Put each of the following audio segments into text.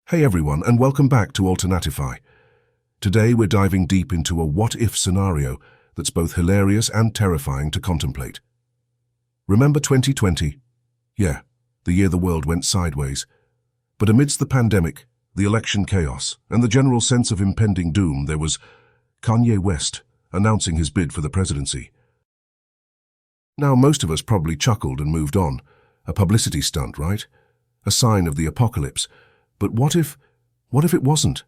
Hey everyone, and welcome back to Alternatify. Today we're diving deep into a what-if scenario that's both hilarious and terrifying to contemplate. Remember 2020? Yeah, the year the world went sideways. But amidst the pandemic, the election chaos, and the general sense of impending doom, there was Kanye West announcing his bid for the presidency. Now, most of us probably chuckled and moved on. A publicity stunt, right? A sign of the apocalypse. But what if it wasn't?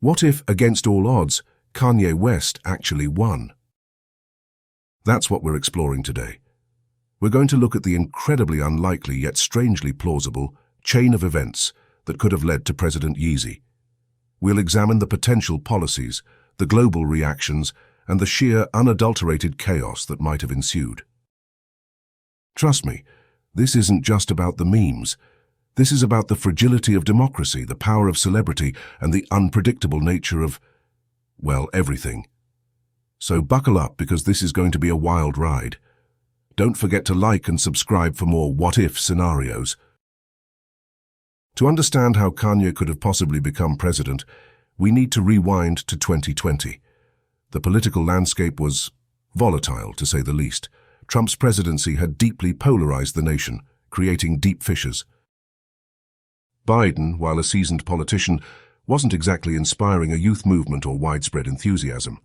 What if, against all odds, Kanye West actually won? That's what we're exploring today. We're going to look at the incredibly unlikely yet strangely plausible chain of events that could have led to President Yeezy. We'll examine the potential policies, the global reactions, and the sheer unadulterated chaos that might have ensued. Trust me, this isn't just about the memes. This is about the fragility of democracy, the power of celebrity, and the unpredictable nature of, well, everything. So buckle up, because this is going to be a wild ride. Don't forget to like and subscribe for more what-if scenarios. To understand how Kanye could have possibly become president, we need to rewind to 2020. The political landscape was volatile, to say the least. Trump's presidency had deeply polarized the nation, creating deep fissures. Biden, while a seasoned politician, wasn't exactly inspiring a youth movement or widespread enthusiasm.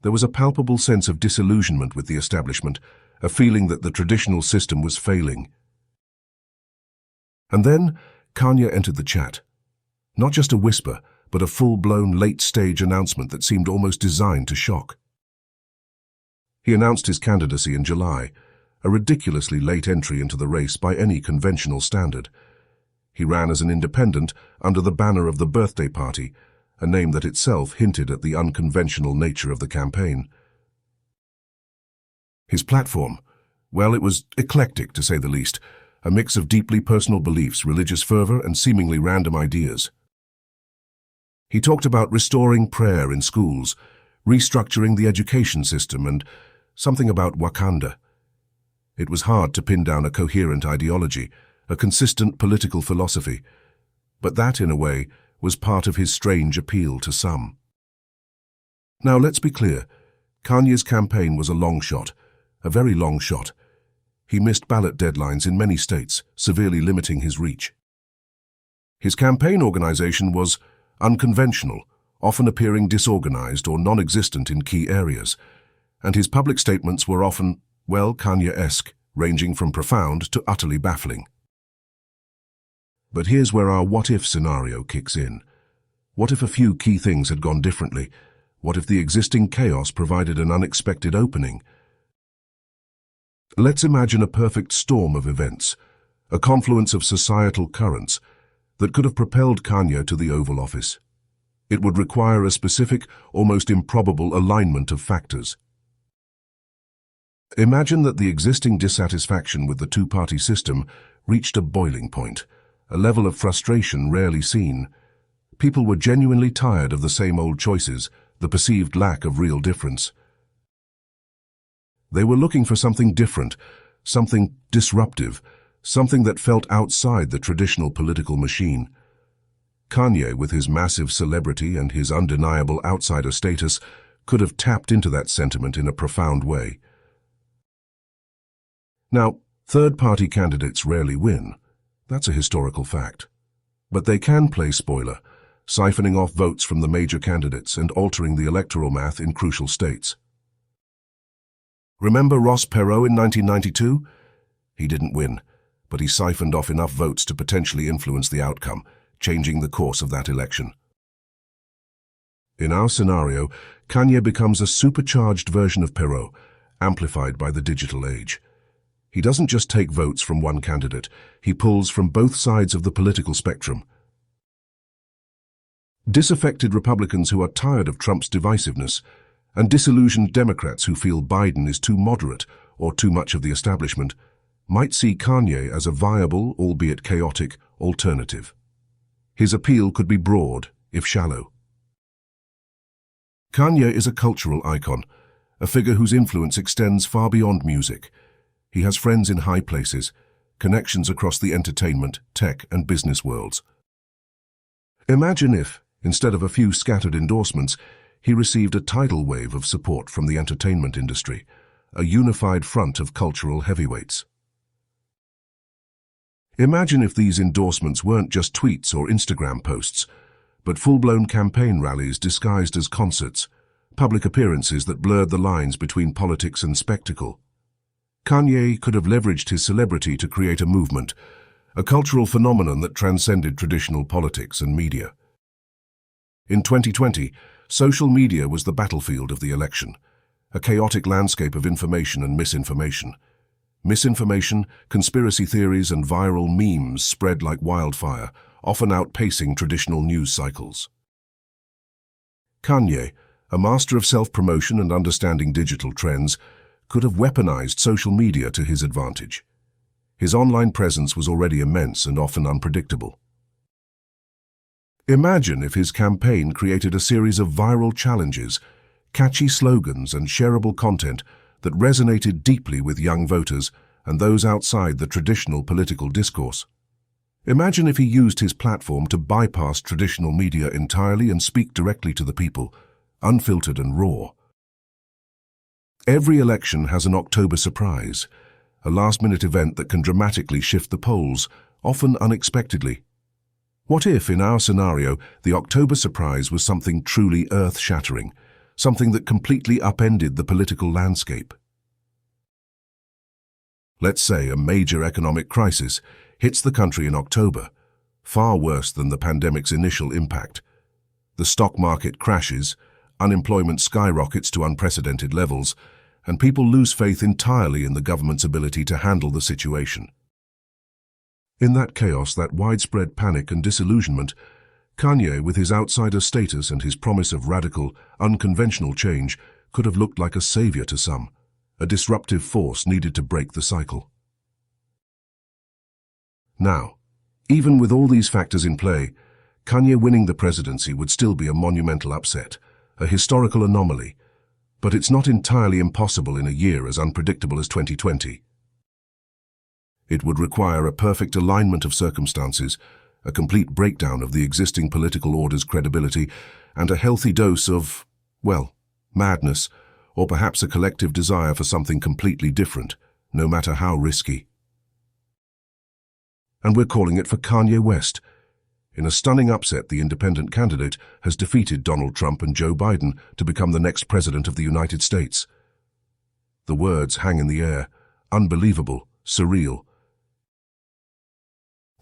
There was a palpable sense of disillusionment with the establishment, a feeling that the traditional system was failing. And then Kanye entered the chat. Not just a whisper, but a full-blown late-stage announcement that seemed almost designed to shock. He announced his candidacy in July, a ridiculously late entry into the race by any conventional standard. He ran as an independent under the banner of the birthday party, a name that itself hinted at the unconventional nature of the campaign. His platform, well, it was eclectic to say the least, a mix of deeply personal beliefs, religious fervor, and seemingly random ideas. He talked about restoring prayer in schools, restructuring the education system, and something about Wakanda. It was hard to pin down a coherent ideology, a consistent political philosophy, but that, in a way, was part of his strange appeal to some. Now, let's be clear. Kanye's campaign was a long shot, a very long shot. He missed ballot deadlines in many states, severely limiting his reach. His campaign organization was unconventional, often appearing disorganized or non-existent in key areas, and his public statements were often, well, Kanye-esque, ranging from profound to utterly baffling. But here's where our what-if scenario kicks in. What if a few key things had gone differently? What if the existing chaos provided an unexpected opening? Let's imagine a perfect storm of events, a confluence of societal currents that could have propelled Kanye to the Oval Office. It would require a specific, almost improbable alignment of factors. Imagine that the existing dissatisfaction with the two-party system reached a boiling point, a level of frustration rarely seen. People were genuinely tired of the same old choices, the perceived lack of real difference. They were looking for something different, something disruptive, something that felt outside the traditional political machine. Kanye, with his massive celebrity and his undeniable outsider status, could have tapped into that sentiment in a profound way. Now, third-party candidates rarely win. That's a historical fact. But they can play spoiler, siphoning off votes from the major candidates and altering the electoral math in crucial states. Remember Ross Perot in 1992? He didn't win, but he siphoned off enough votes to potentially influence the outcome, changing the course of that election. In our scenario, Kanye becomes a supercharged version of Perot, amplified by the digital age. He doesn't just take votes from one candidate, he pulls from both sides of the political spectrum. Disaffected Republicans who are tired of Trump's divisiveness, and disillusioned Democrats who feel Biden is too moderate or too much of the establishment, might see Kanye as a viable, albeit chaotic, alternative. His appeal could be broad, if shallow. Kanye is a cultural icon, a figure whose influence extends far beyond music. He has friends in high places, connections across the entertainment, tech, and business worlds. Imagine if, instead of a few scattered endorsements, he received a tidal wave of support from the entertainment industry, a unified front of cultural heavyweights. Imagine if these endorsements weren't just tweets or Instagram posts, but full-blown campaign rallies disguised as concerts, public appearances that blurred the lines between politics and spectacle. Kanye could have leveraged his celebrity to create a movement, a cultural phenomenon that transcended traditional politics and media. In 2020, social media was the battlefield of the election, a chaotic landscape of information and misinformation. Misinformation, conspiracy theories, and viral memes spread like wildfire, often outpacing traditional news cycles. Kanye, a master of self-promotion and understanding digital trends, could have weaponized social media to his advantage. His online presence was already immense and often unpredictable. Imagine if his campaign created a series of viral challenges, catchy slogans, and shareable content that resonated deeply with young voters and those outside the traditional political discourse. Imagine if he used his platform to bypass traditional media entirely and speak directly to the people, unfiltered and raw. Every election has an October surprise, a last-minute event that can dramatically shift the polls, often unexpectedly. What if, in our scenario, the October surprise was something truly earth-shattering, something that completely upended the political landscape? Let's say a major economic crisis hits the country in October, far worse than the pandemic's initial impact. The stock market crashes, unemployment skyrockets to unprecedented levels, and people lose faith entirely in the government's ability to handle the situation. In that chaos, that widespread panic and disillusionment, Kanye, with his outsider status and his promise of radical, unconventional change, could have looked like a savior to some, a disruptive force needed to break the cycle. Now, even with all these factors in play, Kanye winning the presidency would still be a monumental upset, a historical anomaly, but it's not entirely impossible in a year as unpredictable as 2020. It would require a perfect alignment of circumstances, a complete breakdown of the existing political order's credibility, and a healthy dose of, well, madness, or perhaps a collective desire for something completely different, no matter how risky. And we're calling it for Kanye West. In a stunning upset, the independent candidate has defeated Donald Trump and Joe Biden to become the next president of the United States. The words hang in the air, unbelievable, surreal.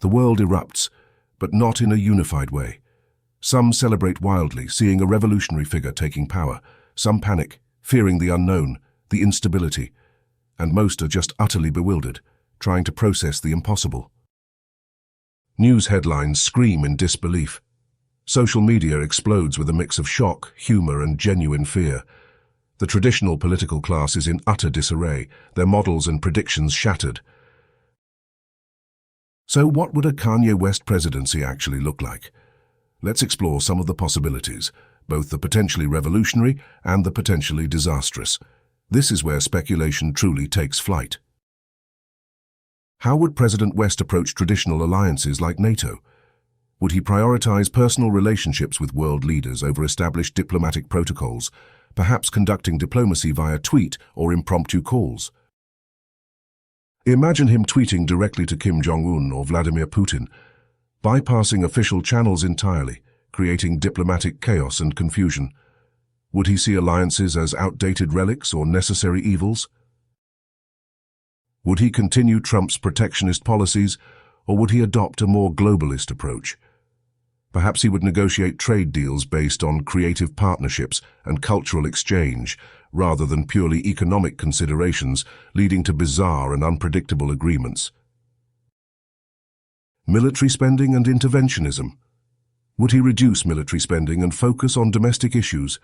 The world erupts, but not in a unified way. Some celebrate wildly, seeing a revolutionary figure taking power. Some panic, fearing the unknown, the instability, and most are just utterly bewildered, trying to process the impossible. News headlines scream in disbelief. Social media explodes with a mix of shock, humor, and genuine fear. The traditional political class is in utter disarray, their models and predictions shattered. So what would a Kanye West presidency actually look like? Let's explore some of the possibilities, both the potentially revolutionary and the potentially disastrous. This is where speculation truly takes flight. How would President West approach traditional alliances like NATO? Would he prioritize personal relationships with world leaders over established diplomatic protocols, perhaps conducting diplomacy via tweet or impromptu calls? Imagine him tweeting directly to Kim Jong-un or Vladimir Putin, bypassing official channels entirely, creating diplomatic chaos and confusion. Would he see alliances as outdated relics or necessary evils? Would he continue Trump's protectionist policies, or would he adopt a more globalist approach? Perhaps he would negotiate trade deals based on creative partnerships and cultural exchange, rather than purely economic considerations, leading to bizarre and unpredictable agreements. Military spending and interventionism. Would he reduce military spending and focus on domestic issues,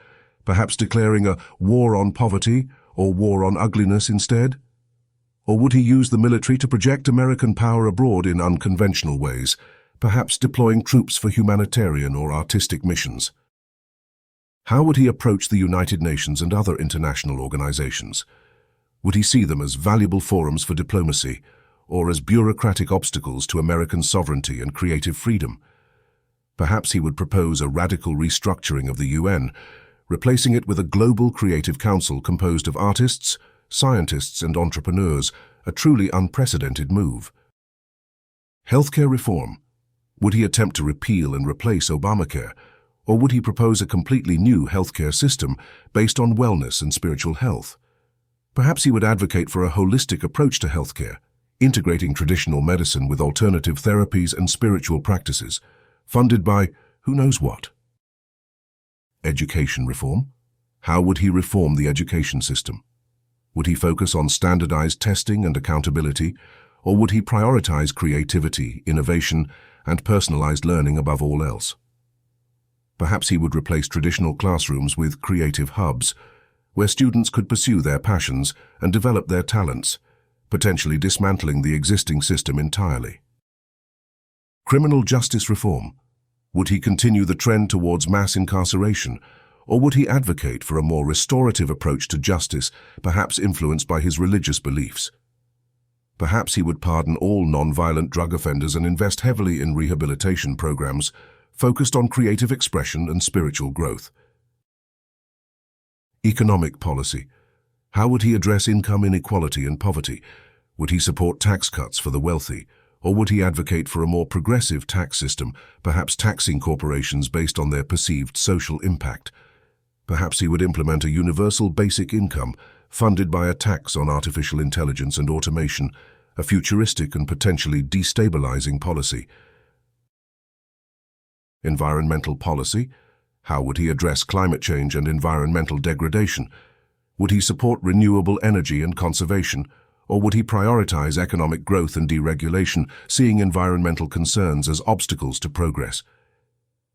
perhaps declaring a war on poverty or war on ugliness instead? Or would he use the military to project American power abroad in unconventional ways, perhaps deploying troops for humanitarian or artistic missions? How would he approach the United Nations and other international organizations? Would he see them as valuable forums for diplomacy, or as bureaucratic obstacles to American sovereignty and creative freedom? Perhaps he would propose a radical restructuring of the UN, replacing it with a global creative council composed of artists, scientists, and entrepreneurs, a truly unprecedented move. Healthcare reform. Would he attempt to repeal and replace Obamacare, or would he propose a completely new healthcare system based on wellness and spiritual health? Perhaps he would advocate for a holistic approach to healthcare, integrating traditional medicine with alternative therapies and spiritual practices, funded by who knows what. Education reform. How would he reform the education system? Would he focus on standardized testing and accountability, or would he prioritize creativity, innovation, and personalized learning above all else? Perhaps he would replace traditional classrooms with creative hubs, where students could pursue their passions and develop their talents, potentially dismantling the existing system entirely. Criminal justice reform. Would he continue the trend towards mass incarceration, or would he advocate for a more restorative approach to justice, perhaps influenced by his religious beliefs? Perhaps he would pardon all non-violent drug offenders and invest heavily in rehabilitation programs focused on creative expression and spiritual growth. Economic policy. How would he address income inequality and poverty? Would he support tax cuts for the wealthy, or would he advocate for a more progressive tax system, perhaps taxing corporations based on their perceived social impact? Perhaps he would implement a universal basic income funded by a tax on artificial intelligence and automation, a futuristic and potentially destabilizing policy. Environmental policy. How would he address climate change and environmental degradation? Would he support renewable energy and conservation, or would he prioritize economic growth and deregulation, seeing environmental concerns as obstacles to progress?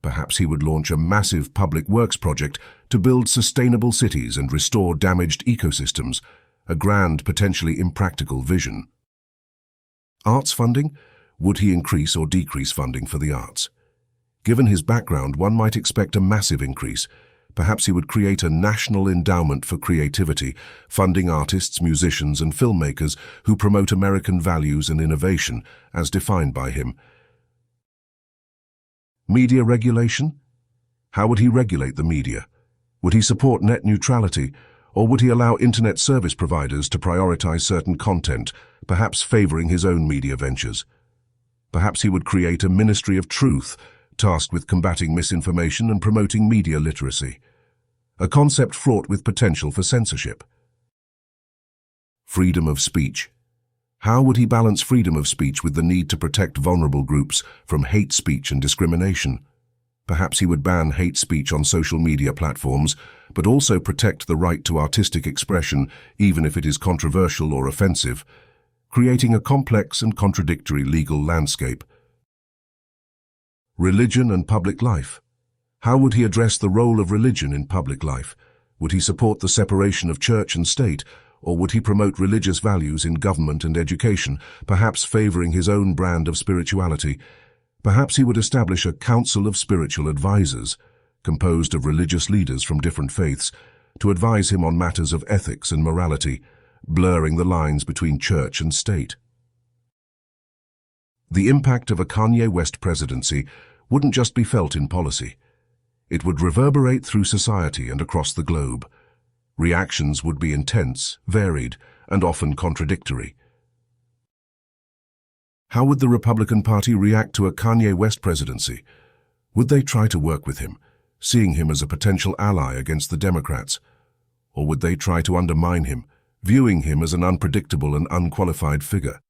Perhaps he would launch a massive public works project to build sustainable cities and restore damaged ecosystems, a grand, potentially impractical vision. Arts funding? Would he increase or decrease funding for the arts? Given his background, one might expect a massive increase. Perhaps he would create a national endowment for creativity, funding artists, musicians, and filmmakers who promote American values and innovation, as defined by him. Media regulation? How would he regulate the media? Would he support net neutrality, or would he allow internet service providers to prioritize certain content, perhaps favoring his own media ventures? Perhaps he would create a Ministry of Truth, tasked with combating misinformation and promoting media literacy, a concept fraught with potential for censorship. Freedom of speech. How would he balance freedom of speech with the need to protect vulnerable groups from hate speech and discrimination? Perhaps he would ban hate speech on social media platforms, but also protect the right to artistic expression, even if it is controversial or offensive, creating a complex and contradictory legal landscape. Religion and public life. How would he address the role of religion in public life? Would he support the separation of church and state, or would he promote religious values in government and education, perhaps favoring his own brand of spirituality? Perhaps he would establish a council of spiritual advisors, composed of religious leaders from different faiths, to advise him on matters of ethics and morality, blurring the lines between church and state. The impact of a Kanye West presidency wouldn't just be felt in policy. It would reverberate through society and across the globe. Reactions would be intense, varied, and often contradictory. How would the Republican Party react to a Kanye West presidency? Would they try to work with him, seeing him as a potential ally against the Democrats? Or would they try to undermine him, viewing him as an unpredictable and unqualified figure?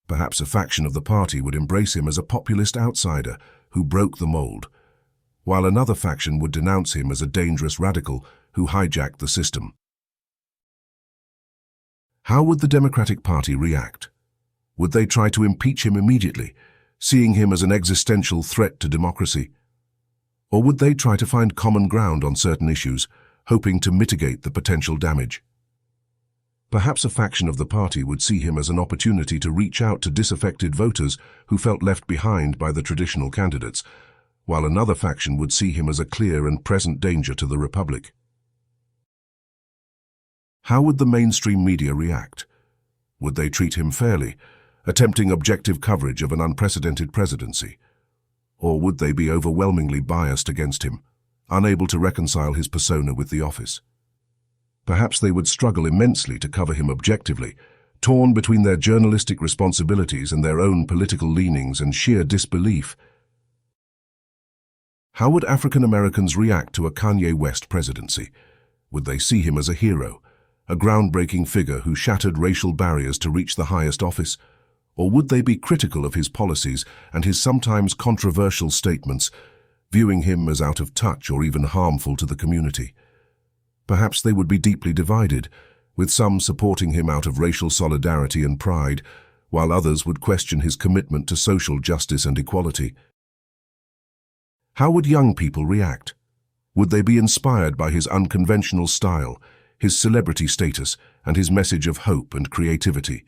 Perhaps a faction of the party would embrace him as a populist outsider who broke the mold, while another faction would denounce him as a dangerous radical who hijacked the system. How would the Democratic Party react? Would they try to impeach him immediately, seeing him as an existential threat to democracy? Or would they try to find common ground on certain issues, hoping to mitigate the potential damage? Perhaps a faction of the party would see him as an opportunity to reach out to disaffected voters who felt left behind by the traditional candidates, while another faction would see him as a clear and present danger to the republic. How would the mainstream media react? Would they treat him fairly, attempting objective coverage of an unprecedented presidency? Or would they be overwhelmingly biased against him, unable to reconcile his persona with the office? Perhaps they would struggle immensely to cover him objectively, torn between their journalistic responsibilities and their own political leanings and sheer disbelief. How would African Americans react to a Kanye West presidency? Would they see him as a hero, a groundbreaking figure who shattered racial barriers to reach the highest office? Or would they be critical of his policies and his sometimes controversial statements, viewing him as out of touch or even harmful to the community? Perhaps they would be deeply divided, with some supporting him out of racial solidarity and pride, while others would question his commitment to social justice and equality. How would young people react? Would they be inspired by his unconventional style, his celebrity status, and his message of hope and creativity?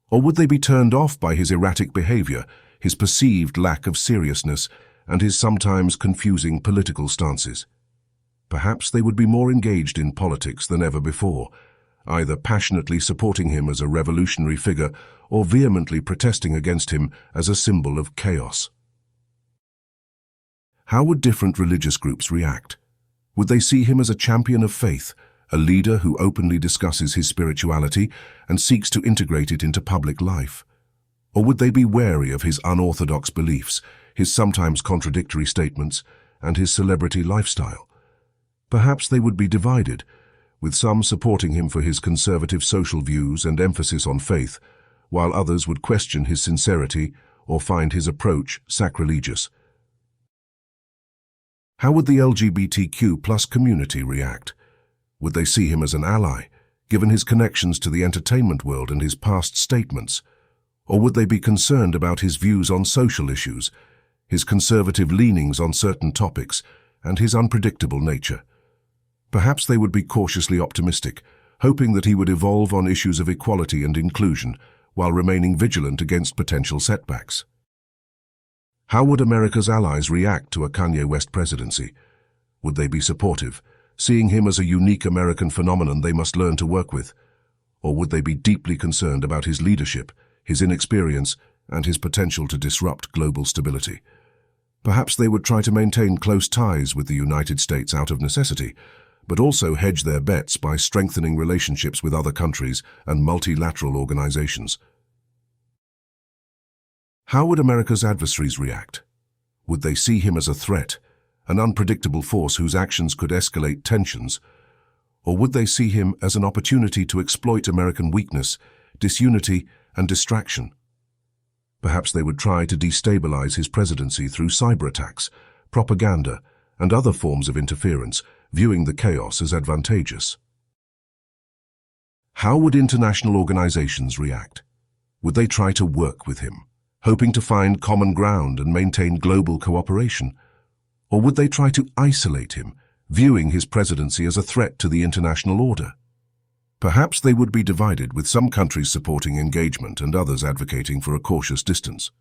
Or would they be turned off by his erratic behavior, his perceived lack of seriousness, and his sometimes confusing political stances? Perhaps they would be more engaged in politics than ever before, either passionately supporting him as a revolutionary figure or vehemently protesting against him as a symbol of chaos. How would different religious groups react? Would they see him as a champion of faith, a leader who openly discusses his spirituality and seeks to integrate it into public life? Or would they be wary of his unorthodox beliefs, his sometimes contradictory statements, and his celebrity lifestyle? Perhaps they would be divided, with some supporting him for his conservative social views and emphasis on faith, while others would question his sincerity or find his approach sacrilegious. How would the LGBTQ+ community react? Would they see him as an ally, given his connections to the entertainment world and his past statements? Or would they be concerned about his views on social issues, his conservative leanings on certain topics, and his unpredictable nature? Perhaps they would be cautiously optimistic, hoping that he would evolve on issues of equality and inclusion, while remaining vigilant against potential setbacks. How would America's allies react to a Kanye West presidency? Would they be supportive, seeing him as a unique American phenomenon they must learn to work with? Or would they be deeply concerned about his leadership, his inexperience, and his potential to disrupt global stability? Perhaps they would try to maintain close ties with the United States out of necessity, but also hedge their bets by strengthening relationships with other countries and multilateral organizations. How would America's adversaries react? Would they see him as a threat, an unpredictable force whose actions could escalate tensions? Or would they see him as an opportunity to exploit American weakness, disunity, and distraction? Perhaps they would try to destabilize his presidency through cyber attacks, propaganda, and other forms of interference, viewing the chaos as advantageous. How would international organizations react? Would they try to work with him, hoping to find common ground and maintain global cooperation? Or would they try to isolate him, viewing his presidency as a threat to the international order? Perhaps they would be divided, with some countries supporting engagement and others advocating for a cautious distance.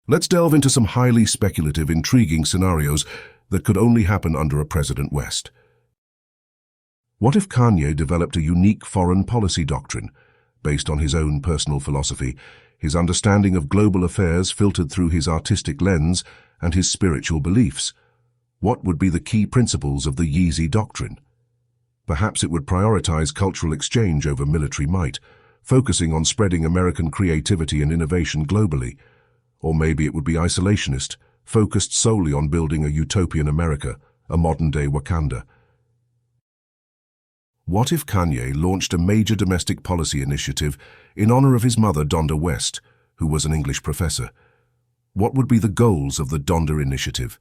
Let's delve into some highly speculative, intriguing scenarios that could only happen under a President West. What if Kanye developed a unique foreign policy doctrine, based on his own personal philosophy, his understanding of global affairs filtered through his artistic lens, and his spiritual beliefs? What would be the key principles of the Yeezy doctrine? Perhaps it would prioritize cultural exchange over military might, focusing on spreading American creativity and innovation globally. Or maybe it would be isolationist, focused solely on building a utopian America, a modern-day Wakanda. What if Kanye launched a major domestic policy initiative in honor of his mother, Donda West, who was an English professor? What would be the goals of the Donda Initiative?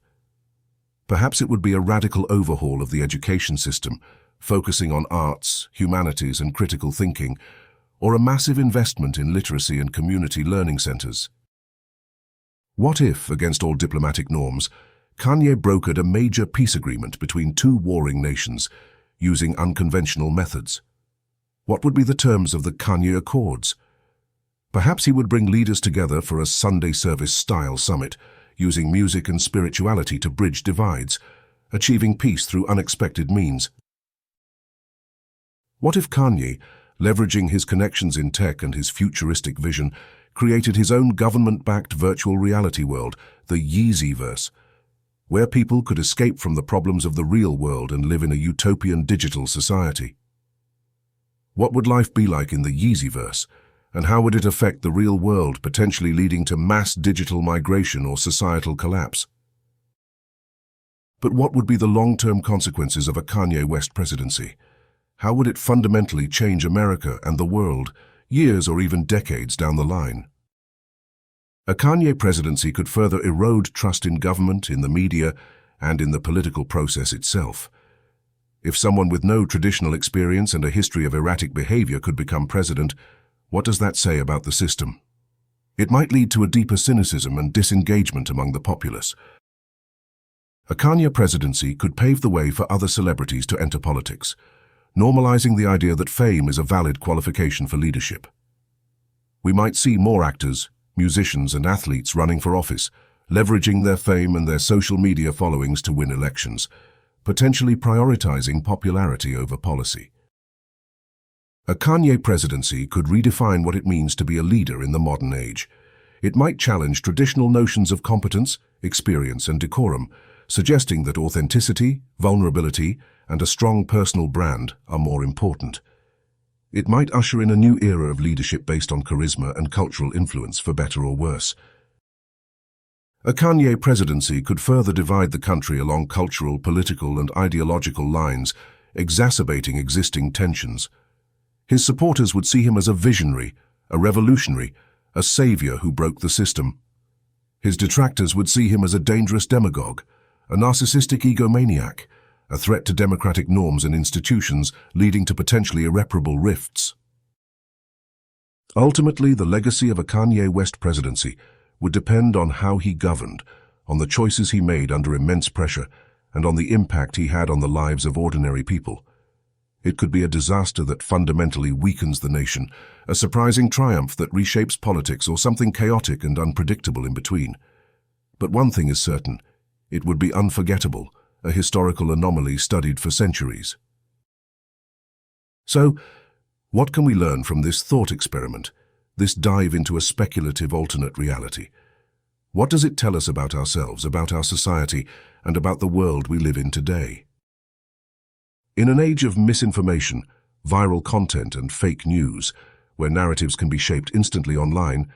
Perhaps it would be a radical overhaul of the education system, focusing on arts, humanities, and critical thinking, or a massive investment in literacy and community learning centers. What if, against all diplomatic norms, Kanye brokered a major peace agreement between two warring nations, using unconventional methods? What would be the terms of the Kanye Accords? Perhaps he would bring leaders together for a Sunday service-style summit, using music and spirituality to bridge divides, achieving peace through unexpected means. What if Kanye, leveraging his connections in tech and his futuristic vision, created his own government-backed virtual reality world, the Yeezyverse, where people could escape from the problems of the real world and live in a utopian digital society. What would life be like in the Yeezyverse, and how would it affect the real world, potentially leading to mass digital migration or societal collapse? But what would be the long-term consequences of a Kanye West presidency? How would it fundamentally change America and the world, years or even decades down the line? A Kanye presidency could further erode trust in government, in the media, and in the political process itself. If someone with no traditional experience and a history of erratic behavior could become president, what does that say about the system? It might lead to a deeper cynicism and disengagement among the populace. A Kanye presidency could pave the way for other celebrities to enter politics, normalizing the idea that fame is a valid qualification for leadership. We might see more actors, musicians, and athletes running for office, leveraging their fame and their social media followings to win elections, potentially prioritizing popularity over policy. A Kanye presidency could redefine what it means to be a leader in the modern age. It might challenge traditional notions of competence, experience, and decorum, suggesting that authenticity, vulnerability, and a strong personal brand are more important. It might usher in a new era of leadership based on charisma and cultural influence, for better or worse. A Kanye presidency could further divide the country along cultural, political, and ideological lines, exacerbating existing tensions. His supporters would see him as a visionary, a revolutionary, a savior who broke the system. His detractors would see him as a dangerous demagogue, a narcissistic egomaniac, a threat to democratic norms and institutions, leading to potentially irreparable rifts. Ultimately, the legacy of a Kanye West presidency would depend on how he governed, on the choices he made under immense pressure, and on the impact he had on the lives of ordinary people. It could be a disaster that fundamentally weakens the nation, a surprising triumph that reshapes politics, or something chaotic and unpredictable in between. But one thing is certain: it would be unforgettable, a historical anomaly studied for centuries. So, what can we learn from this thought experiment, this dive into a speculative alternate reality? What does it tell us about ourselves, about our society, and about the world we live in today? In an age of misinformation, viral content, and fake news, where narratives can be shaped instantly online,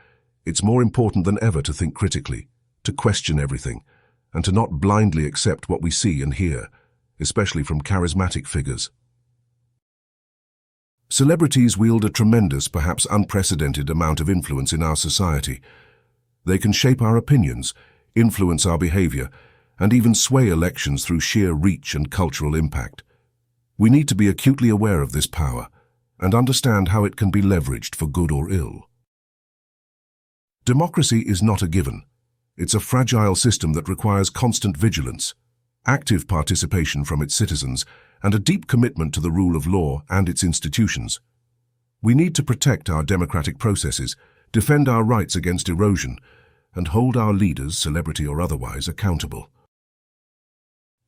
it's more important than ever to think critically, to question everything, and to not blindly accept what we see and hear, especially from charismatic figures. Celebrities wield a tremendous, perhaps unprecedented amount of influence in our society. They can shape our opinions, influence our behavior, and even sway elections through sheer reach and cultural impact. We need to be acutely aware of this power and understand how it can be leveraged for good or ill. Democracy is not a given. It's a fragile system that requires constant vigilance, active participation from its citizens, and a deep commitment to the rule of law and its institutions. We need to protect our democratic processes, defend our rights against erosion, and hold our leaders, celebrity or otherwise, accountable.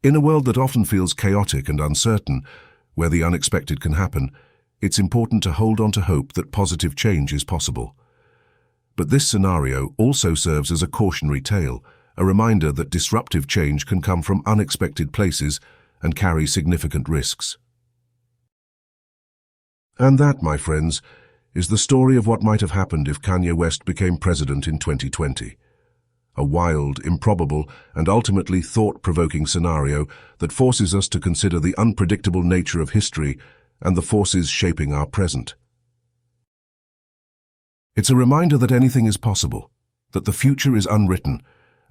In a world that often feels chaotic and uncertain, where the unexpected can happen, it's important to hold on to hope that positive change is possible. But this scenario also serves as a cautionary tale, a reminder that disruptive change can come from unexpected places and carry significant risks. And that, my friends, is the story of what might have happened if Kanye West became president in 2020. A wild, improbable, and ultimately thought-provoking scenario that forces us to consider the unpredictable nature of history and the forces shaping our present. It's a reminder that anything is possible, that the future is unwritten,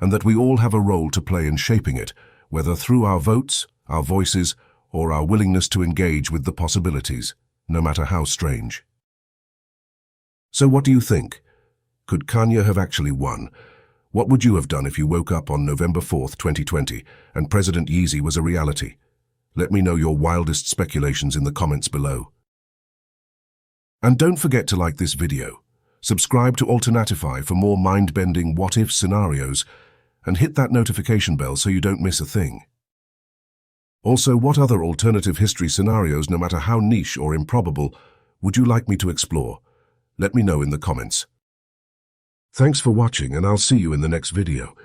and that we all have a role to play in shaping it, whether through our votes, our voices, or our willingness to engage with the possibilities, no matter how strange. So what do you think? Could Kanye have actually won? What would you have done if you woke up on November 4th, 2020, and President Yeezy was a reality? Let me know your wildest speculations in the comments below. And don't forget to like this video, subscribe to Alternatify for more mind-bending what-if scenarios, and hit that notification bell so you don't miss a thing. Also, what other alternative history scenarios, no matter how niche or improbable, would you like me to explore? Let me know in the comments. Thanks for watching, and I'll see you in the next video.